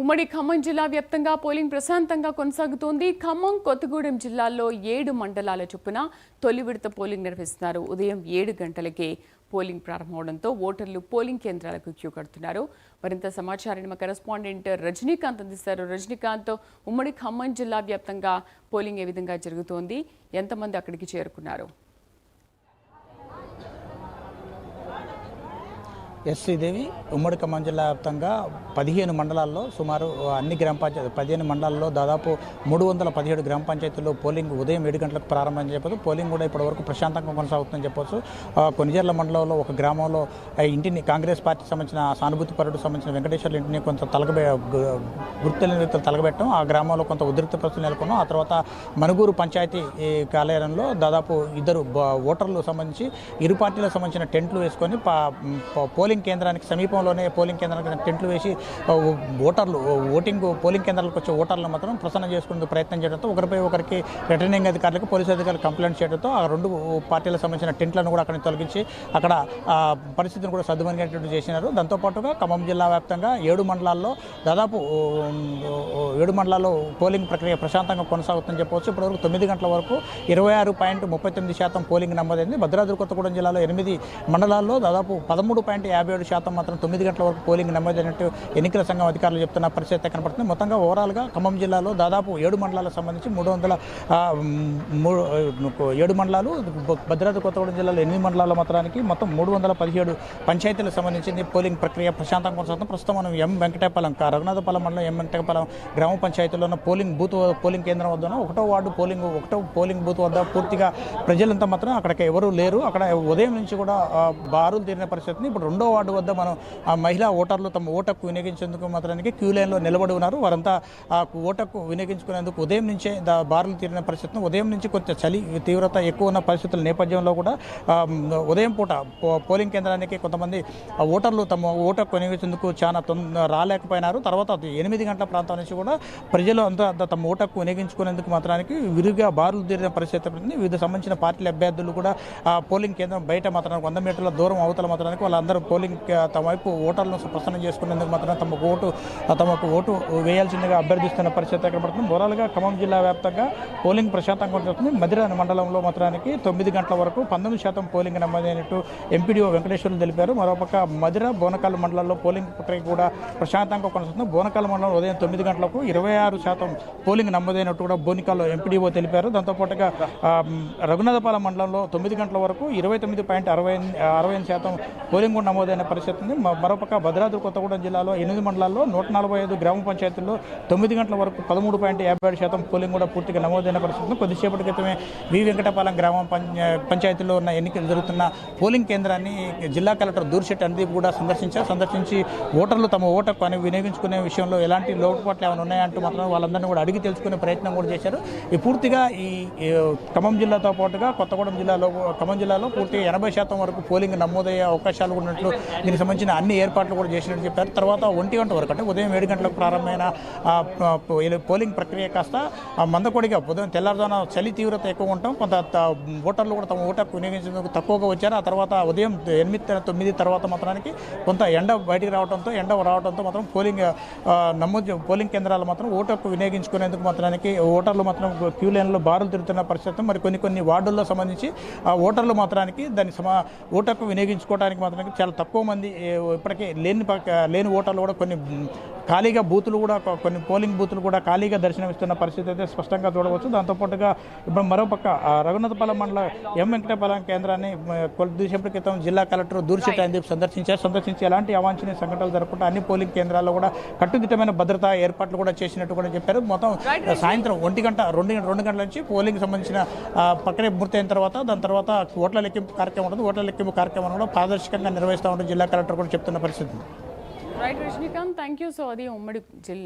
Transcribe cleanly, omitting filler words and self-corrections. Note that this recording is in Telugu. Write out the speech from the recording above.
ఉమ్మడి ఖమ్మం జిల్లా వ్యాప్తంగా పోలింగ్ ప్రశాంతంగా కొనసాగుతోంది. ఖమ్మం, కొత్తగూడెం జిల్లాల్లో 7 మండలాల చొప్పున తొలి విడత పోలింగ్ నిర్వహిస్తున్నారు. ఉదయం 7 గంటలకే పోలింగ్ ప్రారంభమవడంతో ఓటర్లు పోలింగ్ కేంద్రాలకు క్యూ కడుతున్నారు. మరింత సమాచారాన్ని మా కరెస్పాండెంట్ రజనీకాంత్ అందిస్తారు. రజనీకాంత్, ఉమ్మడి ఖమ్మం జిల్లా వ్యాప్తంగా పోలింగ్ ఏ విధంగా జరుగుతోంది? ఎంతమంది అక్కడికి చేరుకున్నారు? శ్రీదేవి, ఉమ్మడి ఖమ్మం జిల్లా వ్యాప్తంగా 15 మండలాల్లో సుమారు అన్ని గ్రామ పంచాయతీ 15 మండలాల్లో దాదాపు 317 గ్రామ పంచాయతీల్లో పోలింగ్ ఉదయం 7 గంటలకు ప్రారంభం చెప్పొచ్చు. పోలింగ్ కూడా ఇప్పటివరకు ప్రశాంతంగా కొనసాగుతుందని చెప్పొచ్చు. కొనిజర్ల మండలంలో ఒక గ్రామంలో ఇంటిని కాంగ్రెస్ పార్టీకి సంబంధించిన సానుభూతి పరుడు సంబంధించిన వెంకటేశ్వర్ల ఇంటిని కొంత గుర్తులేని వ్యక్తులు తలగబెట్టడం, ఆ గ్రామంలో కొంత ఉద్రిక్త పరిస్థితులు నెలకొన్నాం. ఆ తర్వాత మనుగూరు పంచాయతీ కార్యాలయంలో దాదాపు 2 ఓటర్లు సంబంధించి ఇరు పార్టీలకు సంబంధించిన టెంట్లు వేసుకొని పోలింగ్ కేంద్రానికి సమీపంలోనే పోలింగ్ కేంద్రానికి టెంట్లు వేసి ఓటర్లు పోలింగ్ కేంద్రాలకు వచ్చే ఓటర్లను మాత్రం ప్రసన్నం చేసుకునే ప్రయత్నం చేయడంతో ఒకరిపై ఒకరికి రిటర్నింగ్ అధికారులకు పోలీసు అధికారులు కంప్లైంట్ చేయడంతో ఆ 2 పార్టీలకు సంబంధించిన టెంట్లను కూడా అక్కడిని తొలగించి అక్కడ పరిస్థితిని కూడా సర్దుమణిగేటట్టు చేసినారు. దాంతోపాటుగా ఖమ్మం జిల్లా వ్యాప్తంగా 7 మండలాల్లో దాదాపు 7 మండలాల్లో పోలింగ్ ప్రక్రియ ప్రశాంతంగా కొనసాగుతుందని చెప్పవచ్చు. ఇప్పటివరకు 9 గంటల వరకు 26.39% పోలింగ్ నమోదైంది. భద్రాద్రి కొత్తగూడెం జిల్లాలో 8 మండలాల్లో దాదాపు 13.57% మాత్రం 9 గంటల వరకు పోలింగ్ నమోదైనట్టు ఎన్నికల సంఘం అధికారులు చెప్తున్న పరిస్థితి కనపడుతుంది. మొత్తంగా ఓవరాల్గా ఖమ్మం జిల్లాలో దాదాపు 7 మండలాలకు సంబంధించి 7 మండలాలు, భద్రాద్రి కొత్తగూడెం జిల్లాలో 8 మండలాల మాత్రానికి మొత్తం 317 పంచాయతీలకు సంబంధించింది పోలింగ్ ప్రక్రియ ప్రశాంతంగా కొనసాగుతుంది. ప్రస్తుతం మనం వెంకటేపాలెం రఘునాథపాలెం మండలం వెంకటేపాలెం గ్రామ పంచాయతీలో ఉన్న పోలింగ్ కేంద్రం వద్ద 1వ వార్డు పోలింగ్ బూత్ వద్ద పూర్తిగా ప్రజలంతా మాత్రం అక్కడికి ఎవరూ లేరు. అక్కడ ఉదయం నుంచి కూడా బారులు తీరిన పరిస్థితిని. ఇప్పుడు 2వ వార్డు వద్ద మనం మహిళా ఓటర్లు తమ ఓటకు వినియోగించేందుకు మాత్రానికి క్యూ లైన్లో నిలబడి ఉన్నారు. వారంతా ఆ ఓటకు వినియోగించుకునేందుకు ఉదయం నుంచే బారులు తీరిన పరిస్థితిని, ఉదయం నుంచి కొంచెం చలి తీవ్రత ఎక్కువ ఉన్న పరిస్థితుల నేపథ్యంలో కూడా ఉదయం పూట పోలింగ్ కేంద్రానికి కొంతమంది ఓటర్లు తమ ఓటకు వినియోగించేందుకు చాలా రాలేకపోయినారు. తర్వాత 8 గంటల ప్రాంతం నుంచి కూడా ప్రజలు అంతా తమ ఓటకు వినియోగించుకునేందుకు మాత్రానికి విరిగా బారులు తీరిన పరిస్థితి. వివిధ సంబంధించిన పార్టీల అభ్యర్థులు కూడా పోలింగ్ కేంద్రం బయట మాత్రానికి 100 మీటర్ల దూరం అవతల మాత్రానికి వాళ్ళందరూ పోలింగ్ తమ వైపు ఓటర్లను ప్రసన్నం చేసుకునేందుకు మాత్రం తమకు ఓటు వేయాల్సిందిగా అభ్యర్థిస్తున్న పరిస్థితి కనబడుతుంది. ఓవరాల్గా ఖమ్మం జిల్లా వ్యాప్తంగా పోలింగ్ ప్రశాంతంగా కొనసాగుతుంది. మధిర మండలంలో మాత్రానికి 9 గంటల వరకు 19% పోలింగ్ నమోదైనట్టు ఎంపీడీఓ వెంకటేశ్వర్లు తెలిపారు. మరోపక్క మధిర, బోనకాల మండలాల్లో పోలింగ్ ప్రక్రియ కూడా ప్రశాంతంగా కొనసాగుతుంది. బోనకాల మండలం ఉదయం 9 గంటలకు 26% పోలింగ్ నమోదైనట్టు కూడా బోనికాల్లో ఎంపీడీఓ తెలిపారు. దాంతోపాటుగా రఘునాథపాలెం మండలంలో 9 గంటల వరకు 29.68% పోలింగ్ కూడా నమోదైన పరిస్థితి ఉంది. మరోపక్క భద్రాద్రి కొత్తగూడెం జిల్లాలో 8 మండలాల్లో 145 గ్రామ పంచాయతీల్లో 9 గంటల వరకు 13.57% పోలింగ్ కూడా పూర్తిగా నమోదైన పరిస్థితి. కొద్దిసేపటి క్రితమే వెంకటపాలెం గ్రామ పంచాయతీలో ఉన్న ఎన్నికలు జరుగుతున్న పోలింగ్ కేంద్రాన్ని జిల్లా కలెక్టర్ దూర్శెట్టి అనుదీప్ కూడా సందర్శించి ఓటర్లు తమ ఓటకు వినియోగించుకునే విషయంలో ఎలాంటి లోటుపాట్లు ఏమైనా ఉన్నాయంటూ మాత్రం వాళ్ళందరినీ కూడా అడిగి తెలుసుకునే ప్రయత్నం కూడా చేశారు. పూర్తిగా ఈ ఖమ్మం జిల్లాతో పాటుగా ఖమ్మం జిల్లాలో పూర్తిగా 80% వరకు పోలింగ్ నమోదయ్యే అవకాశాలు ఉన్నట్లు దీనికి సంబంధించిన అన్ని ఏర్పాట్లు కూడా చేసినట్టు చెప్పారు. తర్వాత 1 గంట వరకు అంటే ఉదయం 7 గంటలకు ప్రారంభమైన పోలింగ్ ప్రక్రియ కాస్త మందకొడిగా ఉదయం తెల్లారుజామున చలి తీవ్రత ఎక్కువ ఉంటాం. కొంత ఓటర్లు కూడా తమ ఓటకు వినియోగించేందుకు తక్కువగా వచ్చారు. ఆ తర్వాత ఉదయం 8-9 తర్వాత మాత్రానికి కొంత ఎండ రావడంతో మాత్రం పోలింగ్ కేంద్రాలు మాత్రం ఓటకు వినియోగించుకునేందుకు మాత్రానికి ఓటర్లు మాత్రం క్యూ లైన్లో బారులు తిరుగుతున్న పరిస్థితి. మరి కొన్ని వార్డుల్లో సంబంధించి ఓటర్లు మాత్రానికి దాని ఓటకు వినియోగించుకోవడానికి మాత్రానికి చాలా తక్కువ మంది ఇప్పటికే లేని ఓటర్లు కూడా కొన్ని ఖాళీగా బూతులు కూడా కొన్ని పోలింగ్ బూతులు కూడా ఖాళీగా దర్శనమిస్తున్న పరిస్థితి అయితే స్పష్టంగా చూడవచ్చు. దాంతోపాటుగా ఇప్పుడు మరోపక్క రఘునాథపాలెం మండల వెంకటపాలెం కేంద్రాన్ని కొద్దిసేపటి క్రితం జిల్లా కలెక్టర్ దూర్శెట్టి అనుదీప్ సందర్శించి ఎలాంటి అవాంఛనీయ సంఘటనలు జరగకుండా అన్ని పోలింగ్ కేంద్రాల్లో కూడా కట్టుదిట్టమైన భద్రతా ఏర్పాట్లు కూడా చేసినట్టు కూడా చెప్పారు. మొత్తం సాయంత్రం 1 గంట 2 గంటల నుంచి పోలింగ్ సంబంధించిన ప్రక్రియ పూర్తయిన తర్వాత దాని తర్వాత ఓట్ల లెక్కింపు కార్యక్రమం ఉంటుంది. ఓట్ల లెక్కింపు కార్యక్రమం కూడా పారదర్శకంగా నిర్వహిస్తూ ఉంటుంది జిల్లా కలెక్టర్ కూడా చెప్తున్న పరిస్థితి. Right Rajinikanth, thank you. So అది ఉమ్మడి